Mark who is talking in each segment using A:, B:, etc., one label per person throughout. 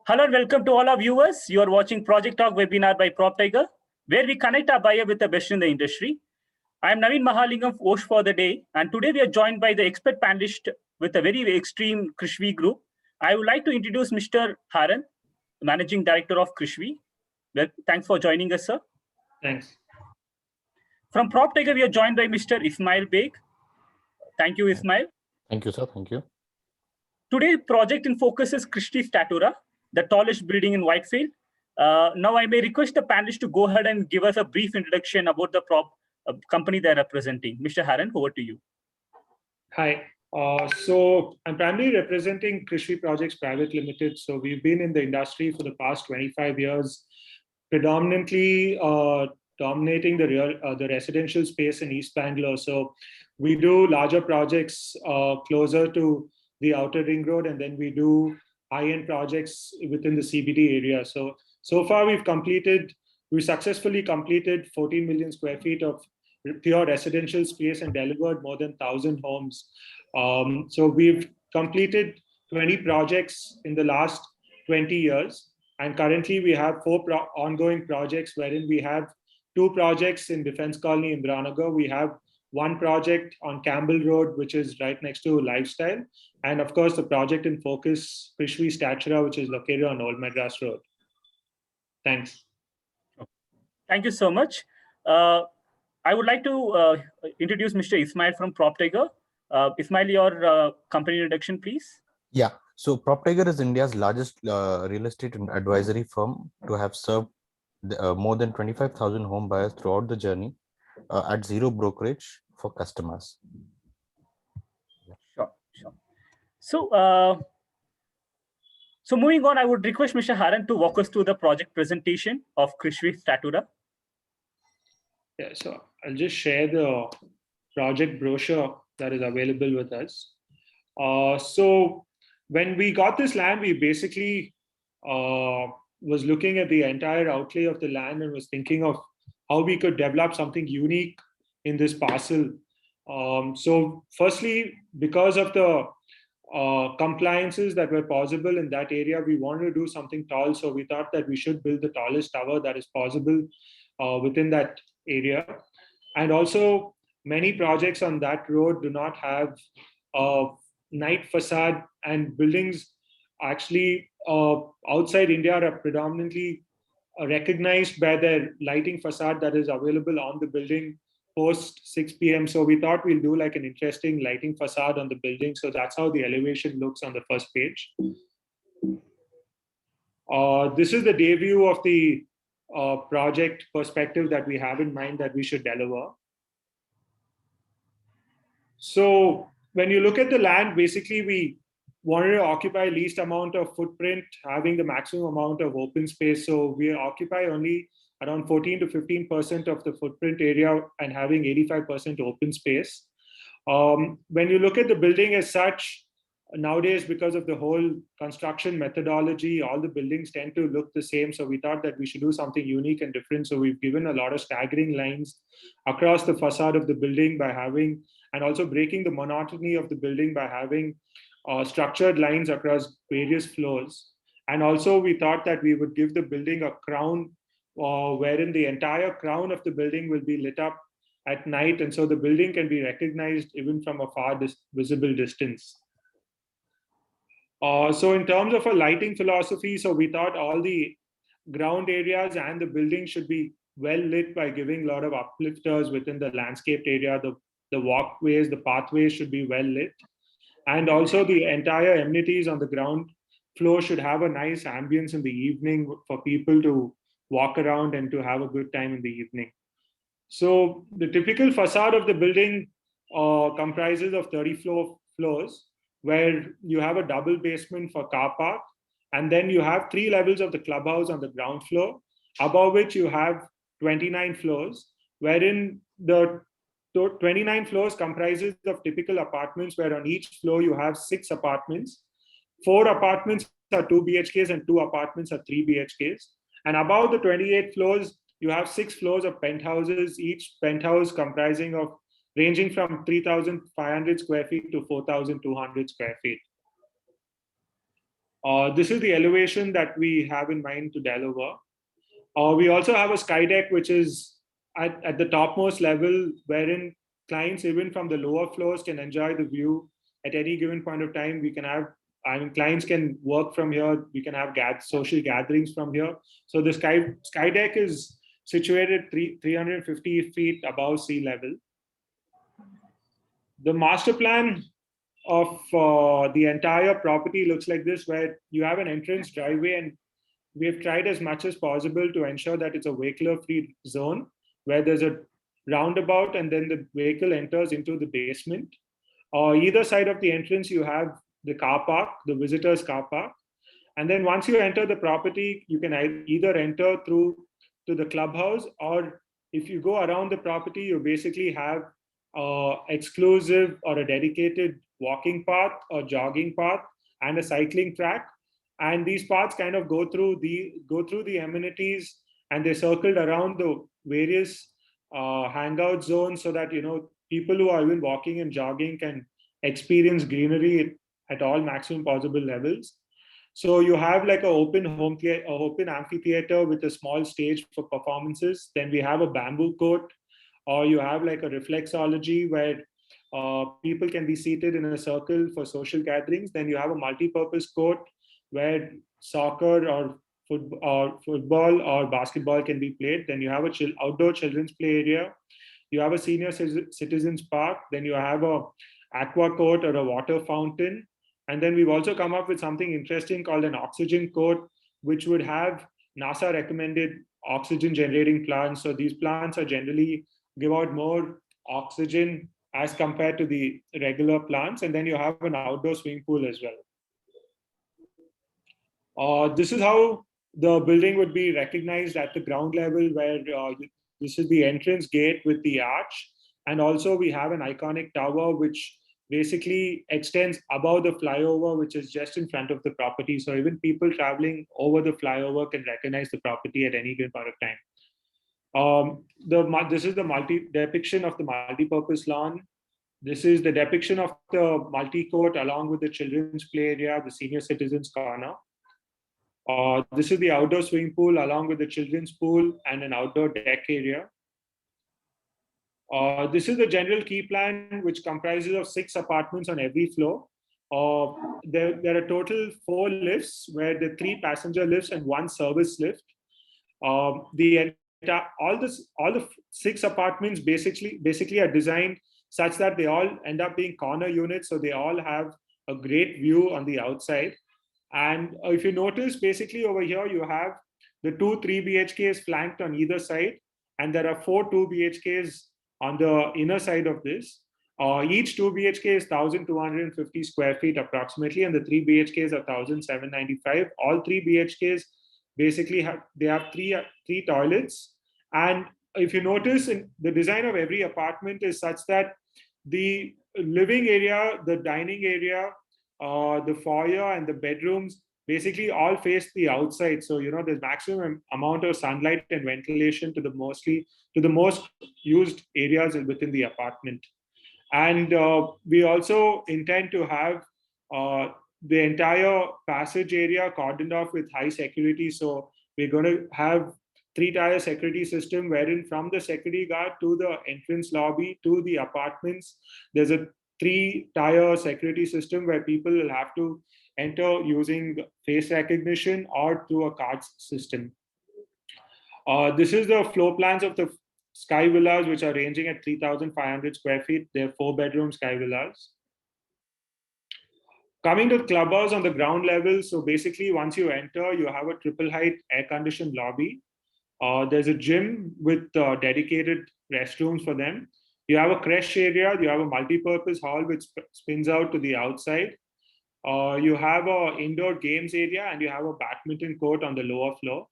A: Hello and welcome to all our viewers. You are watching Project Talk webinar by PropTiger, where we connect our buyer with the best in the industry. I am Naveen Mahalingam, host for the day, and today we are joined by the expert panelist with a very extreme Krishvi group. I would like to introduce Mr. Haran, Managing Director of Krishvi. Well, thanks for joining us, sir.
B: Thanks.
A: From PropTiger, we are joined by Mr. Ismail Beg. Thank you, Ismail.
C: Thank you, sir. Thank you.
A: Today's project in focus is Christie Statura, the tallest building in Whitefield. Now, I may request the panelists to go ahead and give us a brief introduction about the company they're representing. Mr. Haran, over to you.
B: Hi. So I'm primarily representing Krishvi Projects Private Limited. So we've been in the industry for the past 25 years, predominantly dominating the residential space in East Bangalore. So we do larger projects closer to the outer ring road, and then we do high-end projects within the CBD area. So far we've successfully completed 14 million square feet of pure residential space and delivered more than 1,000 homes. So we've completed 20 projects in the last 20 years. And currently we have 4 ongoing projects, wherein we have 2 projects in Defense Colony in Indiranagar. We have 1 project on Campbell Road, which is right next to Lifestyle. And of course, the project in focus, Krishvi Statura, which is located on Old Madras Road. Thanks.
A: Thank you so much. I would like to introduce Mr. Ismail from PropTiger. Ismail, your company introduction, please.
C: Yeah. So PropTiger is India's largest real estate advisory firm to have served more than 25,000 home buyers throughout the journey at zero brokerage for customers.
A: Sure. So moving on, I would request Mr. Haran to walk us through the project presentation of Krishvi Statura.
B: Yeah, so I'll just share the project brochure that is available with us. So when we got this land, we basically was looking at the entire outlay of the land and was thinking of how we could develop something unique in this parcel. So firstly, because of the compliances that were possible in that area, we wanted to do something tall. So we thought that we should build the tallest tower that is possible within that area. And also many projects on that road do not have a night facade, and buildings actually outside India are predominantly recognized by their lighting facade that is available on the building post 6 p.m. So we thought we'll do like an interesting lighting facade on the building. So that's how the elevation looks on the first page. This is the day view of the project perspective that we have in mind that we should deliver. So when you look at the land, basically we wanted to occupy least amount of footprint, having the maximum amount of open space. So we occupy only around 14 to 15% of the footprint area and having 85% open space. When you look at the building as such, nowadays, because of the whole construction methodology, all the buildings tend to look the same. So we thought that we should do something unique and different. So we've given a lot of staggering lines across the facade of the building by having, and also breaking the monotony of the building by having structured lines across various floors. And also we thought that we would give the building a crown wherein the entire crown of the building will be lit up at night. And so the building can be recognized even from a far visible distance. So in terms of a lighting philosophy, so we thought all the ground areas and the building should be well lit by giving a lot of uplifters within the landscaped area. The walkways, the pathways should be well lit. And also the entire amenities on the ground floor should have a nice ambience in the evening for people to walk around and to have a good time in the evening. So the typical facade of the building comprises of 34 floors, where you have a double basement for car park, and then you have 3 levels of the clubhouse on the ground floor, above which you have 29 floors, wherein the 29 floors comprises of typical apartments, where on each floor you have 6 apartments. 4 apartments are 2 BHKs and 2 apartments are 3 BHKs. And above the 28 floors, you have 6 floors of penthouses, each penthouse comprising of ranging from 3,500 square feet to 4,200 square feet. This is the elevation that we have in mind to deliver. We also have a sky deck, which is at the topmost level, wherein clients, even from the lower floors, can enjoy the view at any given point of time. We can have, clients can work from here. We can have social gatherings from here. So the sky deck is situated 350 feet above sea level. The master plan of the entire property looks like this, where you have an entrance driveway, and we have tried as much as possible to ensure that it's a vehicular-free zone where there's a roundabout and then the vehicle enters into the basement. Either side of the entrance, you have the car park, the visitor's car park. And then once you enter the property, you can either enter through to the clubhouse, or if you go around the property, you basically have exclusive or a dedicated walking path or jogging path and a cycling track. And these paths kind of go through the amenities, and they're circled around the various hangout zones, so that people who are even walking and jogging can experience greenery at all maximum possible levels. So you have like an open amphitheater with a small stage for performances. Then we have a bamboo court, or you have like a reflexology where people can be seated in a circle for social gatherings. Then you have a multi-purpose court where soccer or football or basketball can be played. Then you have a outdoor children's play area. You have a senior citizens park. Then you have a aqua court or a water fountain. And then we've also come up with something interesting called an oxygen court, which would have NASA recommended oxygen generating plants. So these plants are generally give out more oxygen as compared to the regular plants. And then you have an outdoor swimming pool as well. This is how the building would be recognized at the ground level, where this is the entrance gate with the arch. And also we have an iconic tower, which basically extends above the flyover, which is just in front of the property. So even people traveling over the flyover can recognize the property at any given point of time. This is the depiction of the multi-purpose lawn. This is the depiction of the multi-court along with the children's play area, the senior citizens corner. This is the outdoor swimming pool along with the children's pool and an outdoor deck area. This is the general key plan, which comprises of 6 apartments on every floor. There are total 4 lifts, where the 3 passenger lifts and 1 service lift. All the 6 apartments basically are designed such that they all end up being corner units, so they all have a great view on the outside. And if you notice, basically over here you have the 2 3 BHKs flanked on either side, and there are 4 2 BHKs on the inner side of this. Each 2 BHK is 1,250 square feet approximately, and the 3 BHKs are 1,795. All 3 BHKs basically have 3 toilets. And if you notice, in the design of every apartment is such that the living area, the dining area, the foyer and the bedrooms basically all face the outside. So there's maximum amount of sunlight and ventilation to the most used areas within the apartment. And we also intend to have the entire passage area cordoned off with high security. So we're going to have 3-tier security system, wherein from the security guard to the entrance lobby to the apartments, there's a 3-tier security system where people will have to enter using face recognition or through a card system. This is the floor plans of the Sky Villas, which are ranging at 3,500 square feet. They're 4-bedroom Sky Villas. Coming to the clubhouse on the ground level, so basically once you enter, you have a triple height air-conditioned lobby. There's a gym with dedicated restrooms for them. You have a creche area, you have a multi-purpose hall which spins out to the outside. You have an indoor games area, and you have a badminton court on the lower floor.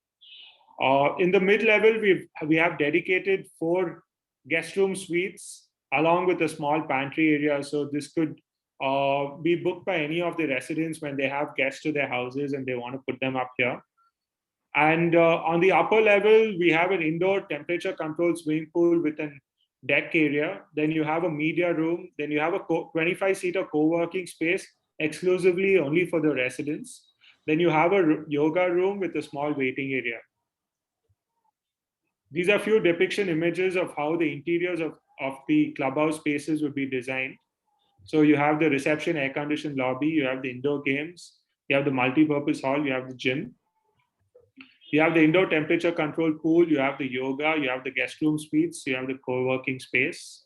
B: In the mid-level, we have dedicated 4 guest room suites along with a small pantry area. So this could be booked by any of the residents when they have guests to their houses and they want to put them up here. And on the upper level, we have an indoor temperature controlled swimming pool with a deck area. Then you have a media room. Then you have a 25-seater co-working space exclusively only for the residents. Then you have a yoga room with a small waiting area. These are few depiction images of how the interiors of the clubhouse spaces would be designed. So you have the reception air-conditioned lobby, you have the indoor games, you have the multi-purpose hall, you have the gym. You have the indoor temperature controlled pool, you have the yoga, you have the guest room suites, you have the co-working space.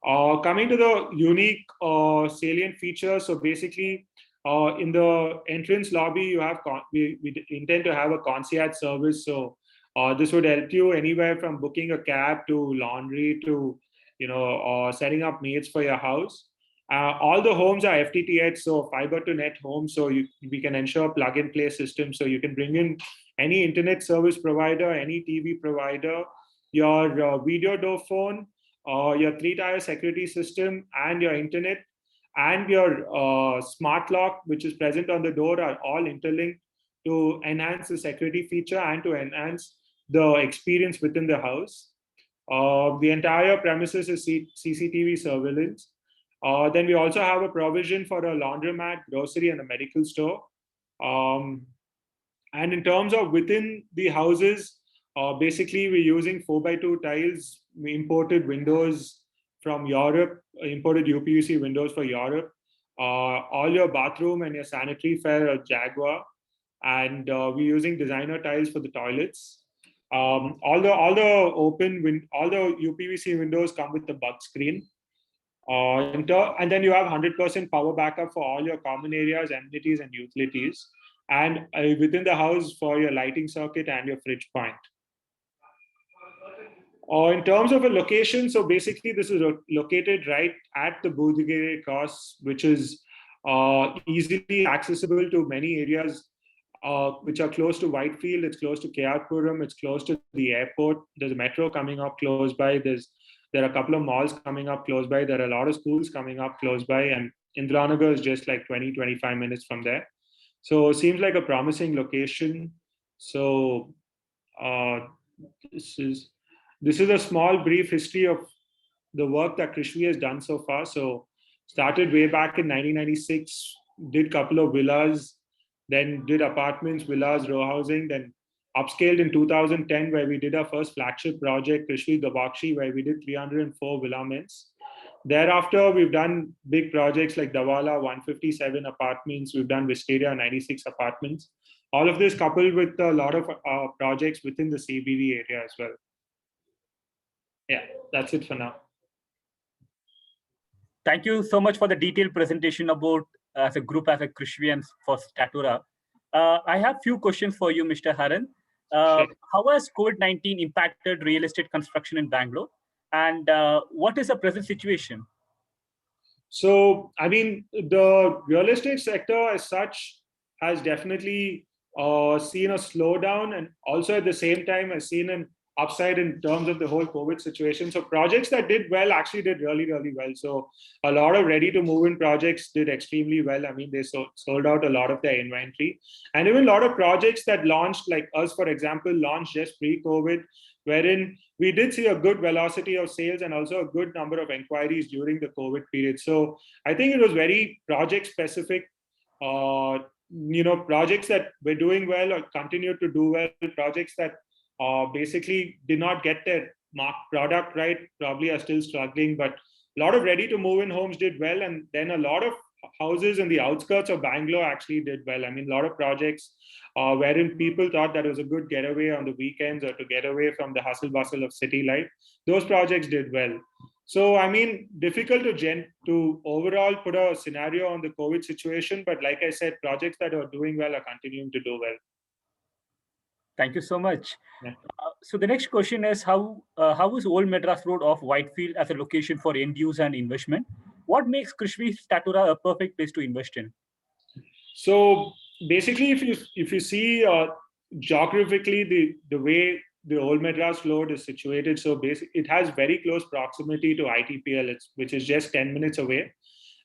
B: Coming to the unique salient features, so basically in the entrance lobby, you have we intend to have a concierge service. So this would help you anywhere from booking a cab to laundry to setting up maids for your house. All the homes are FTTH, so fiber to net homes. So we can ensure plug and play system. So you can bring in any internet service provider, any TV provider, your video door phone, your 3-tier security system, and your internet and your smart lock, which is present on the door, are all interlinked to enhance the security feature and to enhance the experience within the house. The entire premises is CCTV surveillance. Then we also have a provision for a laundromat, grocery, and a medical store. And in terms of within the houses, basically we're using 4x2 tiles. We imported windows from Europe, imported UPVC windows for Europe. All your bathroom and your sanitary fare are Jaguar, and we're using designer tiles for the toilets. All the UPVC windows come with the bug screen. And then you have 100% power backup for all your common areas, amenities, and utilities, and within the house for your lighting circuit and your fridge point. In terms of a location, so basically this is located right at the Budhgere Cross, which is easily accessible to many areas which are close to Whitefield. It's close to Keyarpuram. It's close to the airport. There's a metro coming up close by. There are a couple of malls coming up close by. There are a lot of schools coming up close by. And Indiranagar is just like 20-25 minutes from there. So it seems like a promising location. So this is a small brief history of the work that Krishvi has done so far. So started way back in 1996, did a couple of villas, then did apartments, villas, row housing, then upscaled in 2010, where we did our first flagship project, Krishvi Gabakshi, where we did 304 villa mints. Thereafter, we've done big projects like Dawala, 157 apartments. We've done Wisteria, 96 apartments. All of this coupled with a lot of projects within the CBD area as well. Yeah, that's it for now.
A: Thank you so much for the detailed presentation about as a group, as a Krishvi and for Statura. I have few questions for you, Mr. Haran.
B: Sure.
A: How has COVID-19 impacted real estate construction in Bangalore? And what is the present situation?
B: So, I mean, the real estate sector as such has definitely seen a slowdown, and also at the same time has seen an upside in terms of the whole COVID situation. So projects that did well actually did really, really well. So a lot of ready to move in projects did extremely well. I mean, they sold out a lot of their inventory, and even a lot of projects that launched, like us, for example, launched just pre-COVID, wherein we did see a good velocity of sales and also a good number of inquiries during the COVID period. So I think it was very project specific. Projects that were doing well or continued to do well, projects that basically did not get their product right, probably are still struggling, but a lot of ready to move in homes did well. And then a lot of houses in the outskirts of Bangalore actually did well. I mean, a lot of projects wherein people thought that it was a good getaway on the weekends or to get away from the hustle bustle of city life. Those projects did well. So, I mean, difficult to overall put a scenario on the COVID situation, but like I said, projects that are doing well are continuing to do well.
A: Thank you so much.
B: Yeah.
A: So the next question is, how is Old Madras Road of Whitefield as a location for end use and investment? What makes Krishvi Statura a perfect place to invest in?
B: So basically, if you see geographically the way the Old Madras Road is situated, so it has very close proximity to ITPL, which is just 10 minutes away,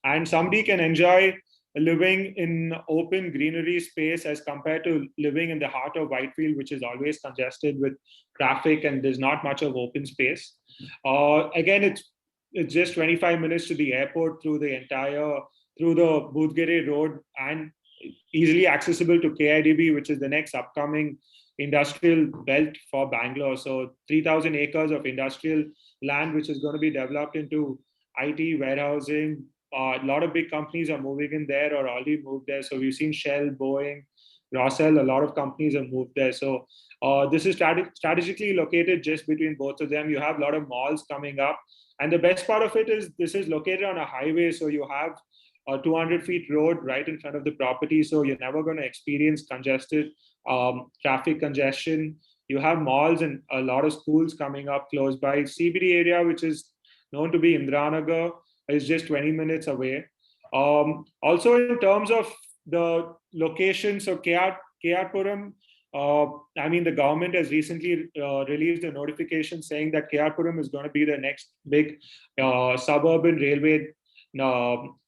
B: and somebody can enjoy living in open greenery space as compared to living in the heart of Whitefield, which is always congested with traffic and there's not much of open space. Again, it's just 25 minutes to the airport through the Budhgere Road and easily accessible to KIDB, which is the next upcoming industrial belt for Bangalore. So 3,000 acres of industrial land, which is going to be developed into IT, warehousing. A lot of big companies are moving in there or already moved there. So we've seen Shell, Boeing, Rossell, a lot of companies have moved there. So this is strategically located just between both of them. You have a lot of malls coming up. And the best part of it is this is located on a highway. So you have a 200 feet road right in front of the property. So you're never going to experience congested traffic congestion. You have malls and a lot of schools coming up close by. CBD area, which is known to be Indiranagar, is just 20 minutes away. Also, in terms of the location, so KR-Puram, I mean, the government has recently released a notification saying that KR-Puram is going to be the next big suburban railway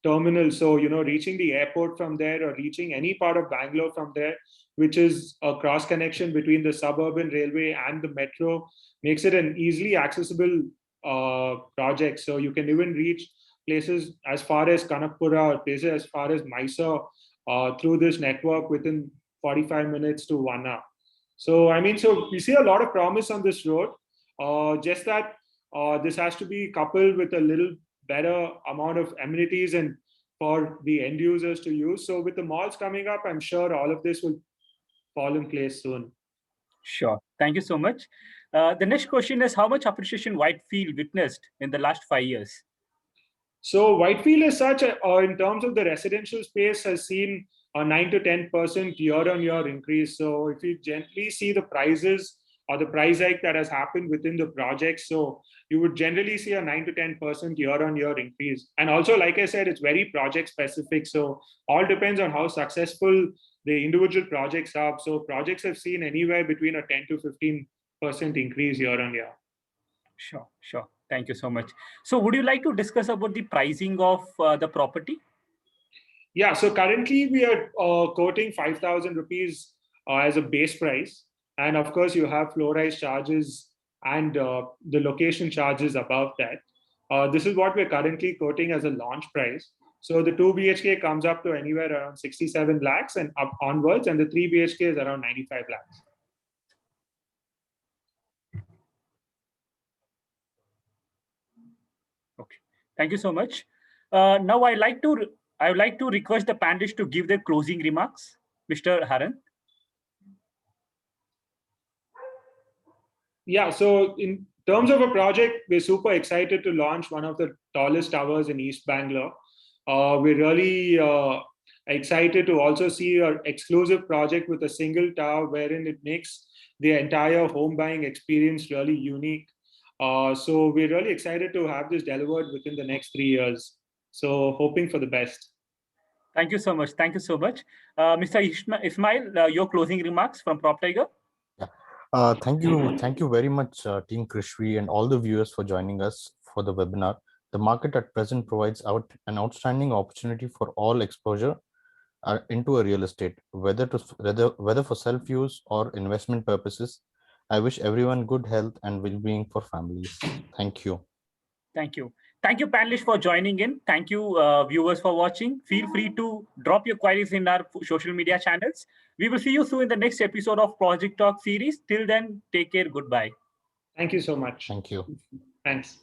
B: terminal. So, reaching the airport from there or reaching any part of Bangalore from there, which is a cross connection between the suburban railway and the metro, makes it an easily accessible project. So you can even reach places as far as Kanakpura or places as far as Mysore through this network within 45 minutes to 1 hour. So, I mean, so we see a lot of promise on this road, just that this has to be coupled with a little better amount of amenities and for the end users to use. So with the malls coming up, I'm sure all of this will fall in place soon.
A: Sure. Thank you so much. The next question is, how much appreciation Whitefield witnessed in the last 5 years?
B: So Whitefield as such, in terms of the residential space, has seen a 9 to 10% year-on-year increase. So if you gently see the prices or the price hike that has happened within the project, so you would generally see a 9 to 10% year-on-year increase. And also, like I said, it's very project specific. So all depends on how successful the individual projects are. So projects have seen anywhere between a 10 to 15% increase year-on-year.
A: Sure. Thank you so much. So would you like to discuss about the pricing of the property?
B: Yeah, so currently we are quoting 5,000 rupees as a base price. And of course, you have floor rise charges and the location charges above that. This is what we're currently quoting as a launch price. So the 2 BHK comes up to anywhere around 67 lakhs and up onwards, and the 3 BHK is around 95 lakhs.
A: Okay, thank you so much. Now I would like to request the panelists to give their closing remarks. Mr. Haran. Yeah, so in terms of a project, we're super excited to launch one of the tallest towers in East Bangalore. We're really excited to also see an exclusive project with a single tower wherein it makes the entire home buying experience really unique. So we're really excited to have this delivered within the next 3 years. So hoping for the best. Thank you so much. Thank you so much. Mr. Ismail, your closing remarks from PropTiger.
C: Thank you very much, Team Krishvi and all the viewers for joining us for the webinar. The market at present provides an outstanding opportunity for all exposure into a real estate, whether for self-use or investment purposes. I wish everyone good health and well-being for families. Thank you. Thank you. Thank you, panelists, for joining in. Thank you, viewers, for watching. Feel free to drop your queries in our social media channels. We will see you soon in the next episode of Project Talk series. Till then, take care. Goodbye. Thank you so much.
B: Thank you.
C: Thanks.